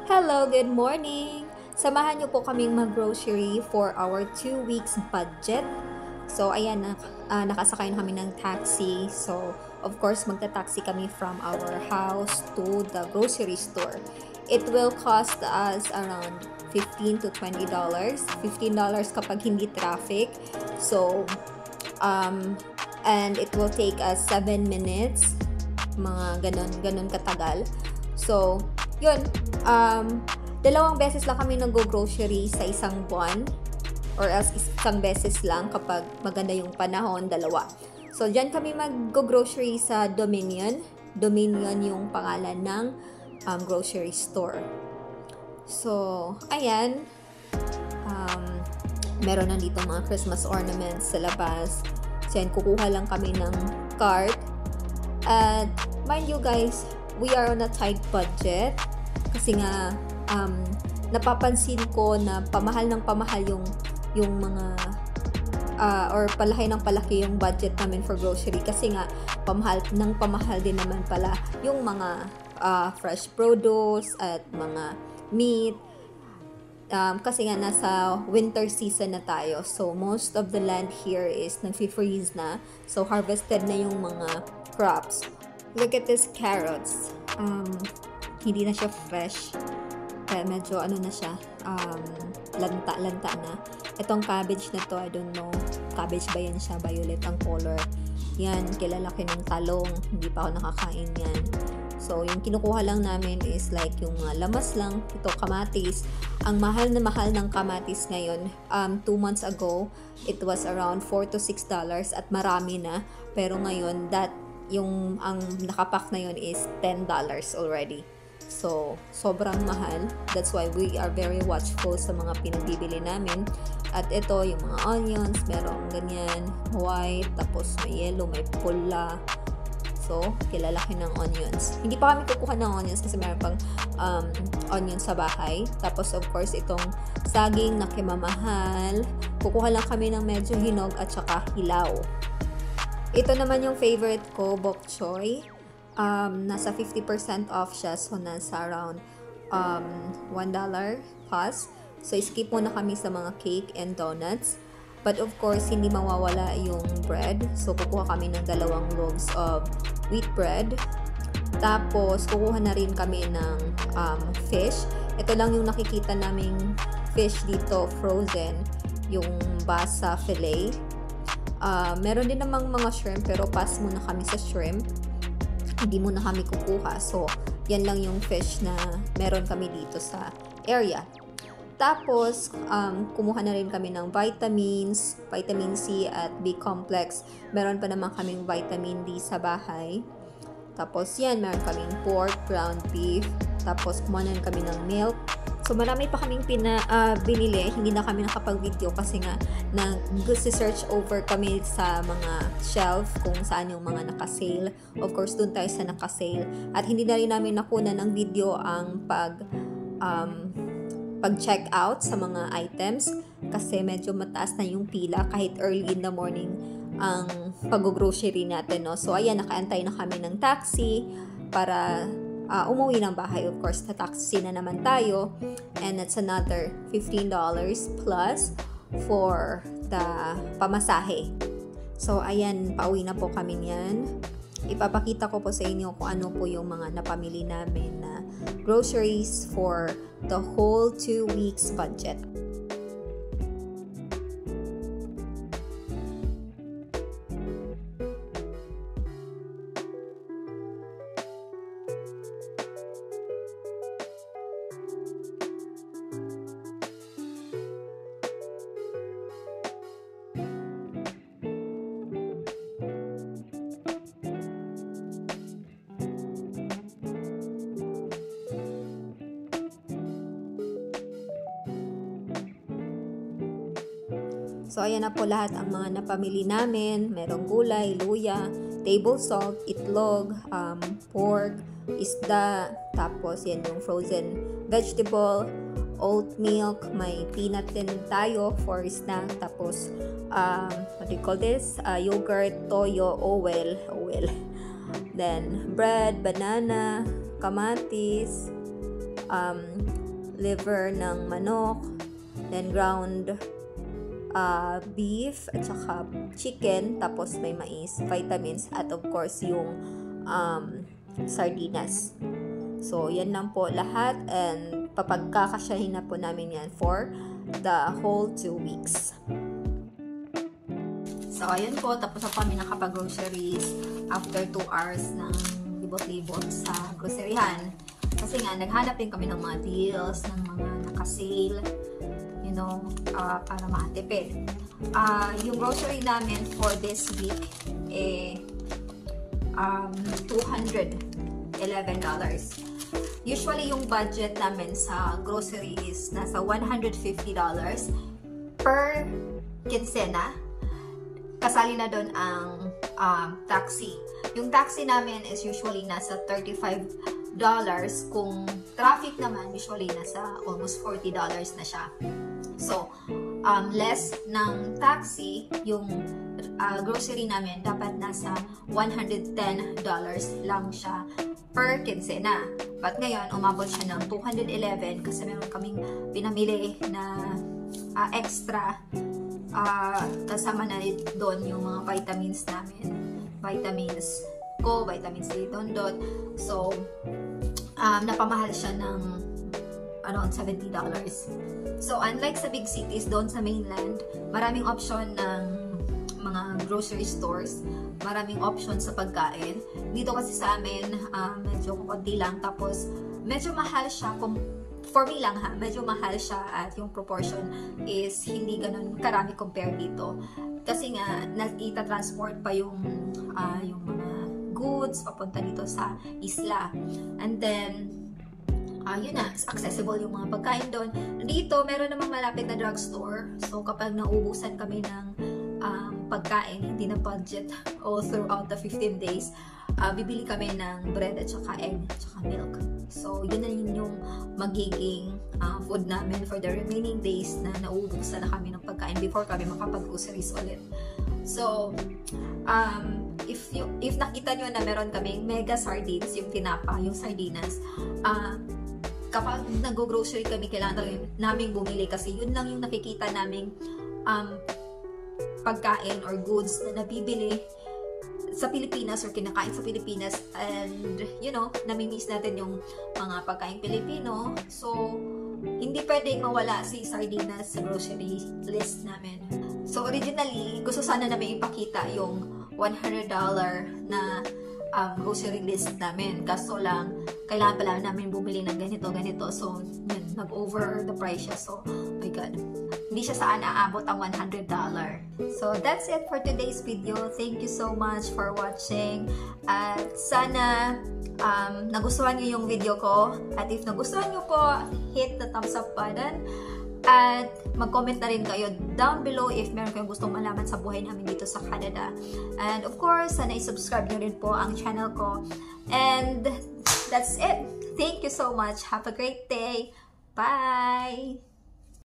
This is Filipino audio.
Hello, good morning! Samahan niyo po kaming mag-grocery for our 2 weeks budget. So, ayan, nakasakay na kami ng taxi. So, of course, magta-taxi kami from our house to the grocery store. It will cost us around $15 to $20. $15 kapag hindi traffic. So, and it will take us 7 minutes. Mga ganun katagal. So, yun, dalawang beses lang kami nag-grocery sa isang buwan or else isang beses lang kapag maganda yung panahon, dalawa. So, dyan kami mag-grocery sa Dominion. Dominion yung pangalan ng grocery store. So, ayan. Meron na dito mga Christmas ornaments sa labas. So, yan, kukuha lang kami ng cart. At, mind you guys, we are on a tight budget kasi nga napapansin ko na pamahal ng pamahal yung mga or palaki ng palaki yung budget namin for grocery kasi nga pamahal ng pamahal din naman pala yung mga fresh produce at mga meat kasi nga nasa winter season na tayo, so most of the land here is nag-freeze na, so harvested na yung mga crops. Look at this carrots. Hindi na siya fresh. Kaya medyo ano na siya. Lanta na. Itong cabbage na to, I don't know. Cabbage ba yan siya? Violet ang color. Yan, kilalaki ng talong. Hindi pa ako nakakain yan. So, yung kinukuha lang namin is like yung lamas lang. Ito, kamatis. Ang mahal na mahal ng kamatis ngayon. 2 months ago, it was around $4 to $6 at marami na. Pero ngayon, ang nakapack na yun is $10 already. So, sobrang mahal. That's why we are very watchful sa mga pinagbibili namin. At ito, yung mga onions, merong ganyan, white, tapos may yellow, may pula. So, kilalaki ng onions. Hindi pa kami kukuha ng onions kasi meron pang onions sa bahay. Tapos, of course, itong saging na kimamahal. Kukuha lang kami ng medyo hinog at saka hilaw. Ito naman yung favorite ko, bok choy. Nasa 50% off siya. So, nasa around $1 plus. So, skip muna kami sa mga cake and donuts. But of course, hindi mawawala yung bread. So, kukuha kami ng 2 loaves of wheat bread. Tapos, kukuha na rin kami ng fish. Ito lang yung nakikita naming fish dito, frozen. Yung basa fillet. Meron din namang mga shrimp pero pass muna kami sa shrimp. Hindi muna kami kukuha. So, yan lang yung fish na meron kami dito sa area. Tapos, kumuha na rin kami ng vitamins, vitamin C at B-complex. Meron pa naman kaming vitamin D sa bahay. Tapos, yan, meron kaming pork, ground beef. Tapos, kumuha na rin kami ng milk. So, marami pa kaming binili. Hindi na kami nakapag-video kasi nga nag-search over kami sa mga shelf kung saan yung mga naka-sale. Of course, dun tayo sa naka-sale. At hindi na rin namin nakuna ng video ang pag-check out sa mga items kasi medyo mataas na yung pila kahit early in the morning ang pag-grocery natin, no? So, ayan, nakaantay na kami ng taxi para umuwi ng bahay. Of course, na-taxi na naman tayo. And that's another $15 plus for the pamasahe. So, ayan, pauwi na po kami niyan. Ipapakita ko po sa inyo kung ano po yung mga napamili namin na groceries for the whole 2 weeks budget. So, ayan na po lahat ang mga napamili namin. Merong gulay, luya, table salt, itlog, pork, isda, tapos yan yung frozen vegetable, oat milk, may peanut din tayo for snack, tapos, what do you call this? Yogurt, toyo, oil. Then, bread, banana, kamatis, liver ng manok, then ground beef, at saka chicken, tapos may mais, vitamins, at of course yung sardinas. So, yan lang po lahat, and papagkakasyahin na po namin yan for the whole 2 weeks. So, ayun po, tapos na kami nakapag-groceries after 2 hours ng libot-libot sa groceryhan. Kasi nga, naghanap din kami ng mga deals, ng mga naka-sale, you know, para makatipid. Yung grocery namin for this week, $211. Usually, yung budget namin sa grocery is nasa $150 per kinsena. Kasali na doon ang taxi. Yung taxi namin is usually nasa $35. Kung traffic naman, usually nasa almost $40 na siya. So, less ng taxi, yung grocery namin dapat nasa $110 lang siya per kinsena. But ngayon, umabot siya ng $211 kasi meron kaming pinamili na extra. Kasama na doon yung mga vitamins namin. Vitamins ko, vitamins D, Dondot. So, napamahal siya ng around $70. So, unlike sa big cities, doon sa mainland, maraming option ng mga grocery stores, maraming option sa pagkain. Dito kasi sa amin, medyo konti lang, tapos medyo mahal siya, for me lang ha, medyo mahal siya at yung proportion is hindi ganun karami compare dito. Kasi nga, ita-transport pa yung mga goods papunta dito sa isla. And then, yun na, accessible yung mga pagkain doon. Dito, meron namang malapit na drugstore. So, kapag naubusan kami ng pagkain, hindi na budget all throughout the 15 days, bibili kami ng bread at saka egg at saka milk. So, yun na yung magiging food namin for the remaining days na naubusan na kami ng pagkain before kami makapag-groceries ulit. So, if nakita nyo na meron kaming mega sardines, yung tinapa, yung sardinas, kapag nag-grocery kami, kailangan namin bumili kasi yun lang yung nakikita naming pagkain or goods na nabibili sa Pilipinas or kinakain sa Pilipinas, and you know, namimiss natin yung mga pagkain Pilipino. So, hindi pwedeng mawala si sardinas sa grocery list namin. So, originally, gusto sana namin ipakita yung $100 na grocery list namin. Kaso lang, kailangan pala namin bumili ng ganito. So, yun, nag-over the price siya. So, oh my God. Hindi siya saan aabot ang $100. So, that's it for today's video. Thank you so much for watching. At sana nagustuhan niyo yung video ko. At if nagustuhan niyo po, hit the thumbs up button. At mag-comment na rin kayo down below if meron kayong gustong malaman sa buhay namin dito sa Canada. And of course, sana i-subscribe nyo rin po ang channel ko. And that's it. Thank you so much. Have a great day. Bye!